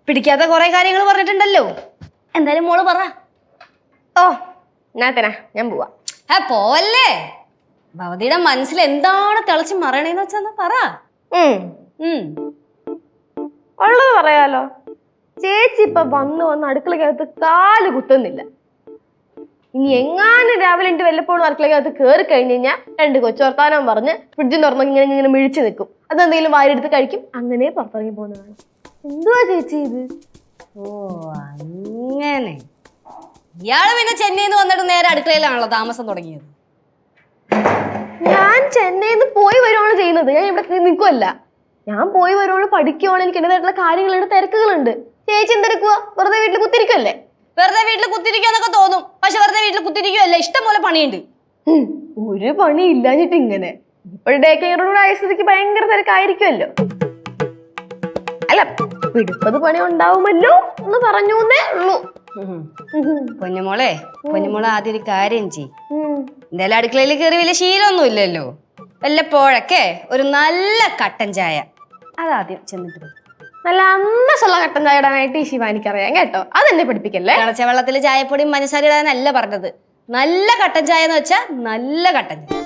പിടിക്കാത്ത കുറെ കാര്യങ്ങൾ പറഞ്ഞിട്ടുണ്ടല്ലോ. എന്തായാലും മോള് പറ. ഓ ഞാത്തനാ ഞാൻ പോവാ. പോവല്ലേ. ഭവതിയുടെ മനസ്സിൽ എന്താണ് തിളച്ച് മറയണേന്ന് വെച്ചാ പറ. ഉള്ളത് പറയാലോ. ചേച്ചി ഇപ്പൊ വന്ന് അടുക്കളക്കകത്ത് കാല് കുത്തുന്നില്ല. ഇനി എങ്ങാനും രാവിലെ എന്റെ വല്ലപ്പോഴും അടുക്കളക്കകത്ത് കയറി കഴിഞ്ഞ് കഴിഞ്ഞാൽ 2 കൊച്ചോർത്താനം പറഞ്ഞ് ഫ്രിഡ്ജിൽ തുറന്ന് ഇങ്ങനെ മിഴിച്ചു നിൽക്കും. അതെന്തെങ്കിലും വാരിയെടുത്ത് കഴിക്കും. അങ്ങനെ പുറത്തിറങ്ങി പോകുന്നതാണ്. എന്തുവാ ചേച്ചി ഇത്? ഓ അങ്ങനെ. ഇയാള് പിന്നെ ചെന്നൈന്ന് വന്നിട്ട് നേരെ അടുക്കളയിലാണല്ലോ താമസം തുടങ്ങിയത്. ഞാൻ ചെന്നൈന്ന് പോയി വരുവാണ് ചെയ്യുന്നത്. ഞാൻ ഇവിടെ നിൽക്കുമല്ല. ഞാൻ പോയി വരുവാണ്, പഠിക്കുവാണ്. എനിക്ക് എന്റേതായിട്ടുള്ള കാര്യങ്ങളുണ്ട്, തിരക്കുകളുണ്ട്. ചേച്ചി എന്തെടുക്കുക? വെറുതെ വീട്ടിൽ കുത്തിരിക്കുമല്ലേ? വെറുതെ വീട്ടിൽ കുത്തിരിക്കാന്നൊക്കെ തോന്നും. പക്ഷെ വെറുതെ വീട്ടിൽ കുത്തിരിക്കുമല്ലേ, ഇഷ്ടം പോലെ പണിയുണ്ട്. ഒരു പണി ഇല്ലാഞ്ഞിട്ട് ഇങ്ങനെ. ഇപ്പോൾ ഡേ കെയറോട് ആയ സ്ഥിതിക്ക് ഭയങ്കര തിരക്കായിരിക്കുമല്ലോ. അല്ല, പിടിപ്പത് പണി ഉണ്ടാവുമല്ലോ എന്ന് പറഞ്ഞേ ഉള്ളൂ. പൊന്നുമോളെ ആദ്യം ഒരു കാര്യം ചെയ്യും. എന്തായാലും അടുക്കളയിൽ കയറി വലിയ ശീലമൊന്നും ഇല്ലല്ലോ. വല്ലപ്പോഴൊക്കെ ഒരു നല്ല കട്ടൻ ചായ അതാദ്യം ചെന്നിട്ട്. നല്ല അന്നസുള്ള കട്ടൻ ചായ ഇടാനായിട്ട് ഈ ശിവാനിക്കറിയാം കേട്ടോ. അതെന്നെ പഠിപ്പിക്കല്ലേ. തിളച്ച വെള്ളത്തിൽ ചായപ്പൊടിയും പഞ്ചസാര ഇടാനല്ല പറഞ്ഞത്. നല്ല കട്ടൻ ചായ എന്ന് വെച്ചാ നല്ല കട്ടൻ ചായ.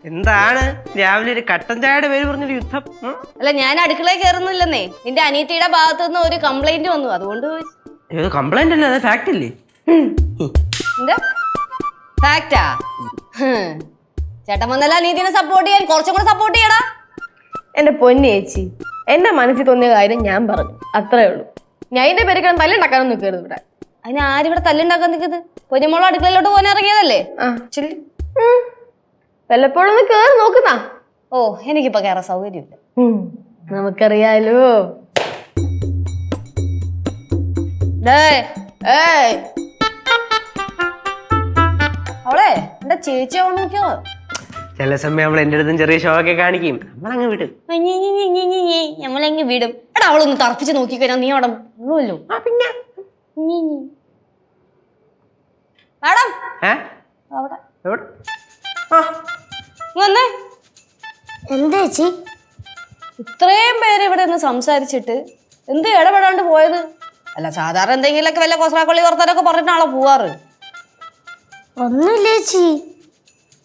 എന്താണ് രാവിലെ ഒരു കട്ടൻ ചായയുടെ പേര് പറഞ്ഞൊരു യുദ്ധം? അല്ല, ഞാൻ അടുക്കളയിൽ കയറുന്നില്ലെന്നേ. നിന്റെ അനിയത്തിയുടെ ഭാഗത്തു നിന്ന് ഒരു കംപ്ലൈന്റ് വന്നു, അതുകൊണ്ട് കംപ്ലൈന്റ് അല്ലേ, അത് ഫാക്ട് അല്ലേ? എന്താ ഫാക്റ്റാ? ചേട്ടൻ വന്നല്ല അനിയത്തിനെ സപ്പോർട്ട് ചെയ്യാൻ, കുറച്ചും കൂടെ സപ്പോർട്ട് ചെയ്യടാ. എന്റെ പൊന്നി ചേച്ചി, എന്റെ മനസ്സിൽ തോന്നിയ കാര്യം ഞാൻ പറഞ്ഞു, അത്രേ ഉള്ളൂ. ഞാൻ ഇതിന്റെ പേര് തല്ലുണ്ടാക്കാനൊന്നും നിൽക്കരുത് ഇവിടെ. അതിന് ആരിവിടെ തല്ലുണ്ടാക്കാൻ നിൽക്കുന്നത്? പൊന്നുമോള് അടുക്കളയിലോട്ട് പോകാൻ ഇറങ്ങിയതല്ലേ? വല്ലപ്പോഴും ഒന്ന് കേറി നോക്കുന്ന. ഓ, എനിക്കിപ്പോ കയറാൻ സൗകര്യമില്ല. നമുക്കറിയാലോ. അവളെ എന്റെ ചേച്ചി നോക്കിയോ? ചില സമയം അവൾ എന്റെ അടുത്തും ചെറിയ ഷോ ഒക്കെ കാണിക്കും. നമ്മളങ്ങ് വിടും. ഞമ്മളെങ്ങ് വിടും. എടാ, അവളൊന്ന് തറപ്പിച്ച് നോക്കിക്കഴിഞ്ഞാൽ നീ അവിടെ ഉള്ളൂല്ലോ. പിന്നെ മാഡം വന്നേ. എന്താ ചേച്ചി ഇത്രയും പേര് ഇവിടെ നിന്ന് സംസാരിച്ചിട്ട് എന്ത് ഇടപെടാണ്ട് പോയത്? അല്ല, സാധാരണ എന്തെങ്കിലുമൊക്കെ വല്ല കൊസ്രാക്കൊള്ളി വർത്താനൊക്കെ പറഞ്ഞിട്ടാണോ പോവാറ്? ഒന്നുമില്ല ചേച്ചി.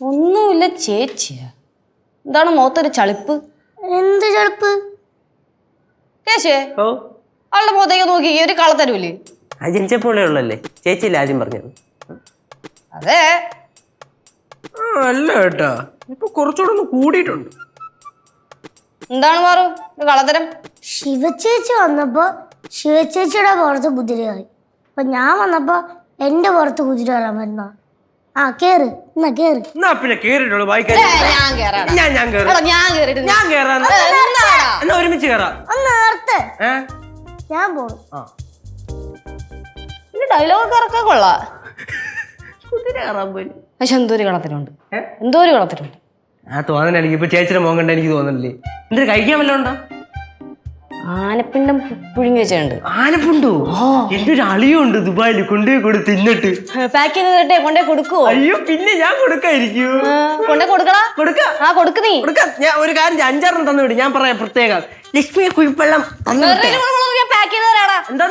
ഒന്നുമില്ല ചേച്ചിയാ? എന്താണ് മുഖത്തൊരു ചളിപ്പ്? എന്ത് ചളിപ്പ്? കേശേ, അവളുടെ മുഖത്തേക്ക് നോക്കി ഒരു കളത്തരൂല്ലേ? അത് ജനിച്ചപ്പോഴേ ഉള്ളല്ലേ ചേച്ചിയില്ല ആദ്യം പറഞ്ഞത്. അതെ. അല്ല കേട്ടാ, ഇപ്പൊ കുറച്ചുകൂടെ ഒന്ന് കൂടിയിട്ടുണ്ട്. എന്താണ് മാറു കളത്തരം? ശിവചേച്ചി വന്നപ്പോ ശിവചേച്ചിയുടെ പുറത്ത് കുതിരയായി. അപ്പൊ ഞാൻ വന്നപ്പോ എന്റെ പുറത്ത് കുതിര വരാൻ വരുന്ന. ആ കേറ്, എന്നാ കേറ്. പിന്നെ കേറിട്ടുള്ളൂ. ഒരുമിച്ച് കേറാം. ഒന്ന് നേരത്തെ ഞാൻ പോണു. ഡയലോഗ് ഇറക്കാൻ കൊള്ളാം. കുതിര കയറാൻ പോലും. പക്ഷെ എന്തോ ഒരു കളത്തിലുണ്ട്, എന്തോ ഒരു കളത്തിലുണ്ട്. ആ തോന്നല എനിക്ക് ഇപ്പൊ ചേച്ചിയുടെ മോൻ കണ്ട എനിക്ക് തോന്നണില്ലേ. എന്തൊരു കഴിക്കാൻ വല്ല ഉണ്ടോ? ആനപ്പിണ്ടം പുഴുങ്ങി വെച്ചിട്ടുണ്ട്. ആനപ്പുണ്ടോ? എന്റെ ഒരു അളിയുണ്ട് ദുബായിൽ, കൊണ്ടുപോയി കൊടു തിന്നിട്ട്. പാക്ക് ചെയ്ത് തരട്ടെ? കൊണ്ടേ കൊടുക്കുവോ? അയ്യോ, പിന്നെ ഞാൻ കൊടുക്കായിരിക്കും. കൊണ്ടേ കൊടുക്കടാ. കൊടുക്കാം. ആ കൊടുക്ക് നീ. കൊടുക്കാം. ഞാൻ ഒരു കാര്യം 5-6 തന്നു വിടും. ഞാൻ പറയാം പ്രത്യേകം. ലക്ഷ്മി കുഴിപ്പള്ളം പാക്ക് ചെയ്ത് തരാടാ. എന്താ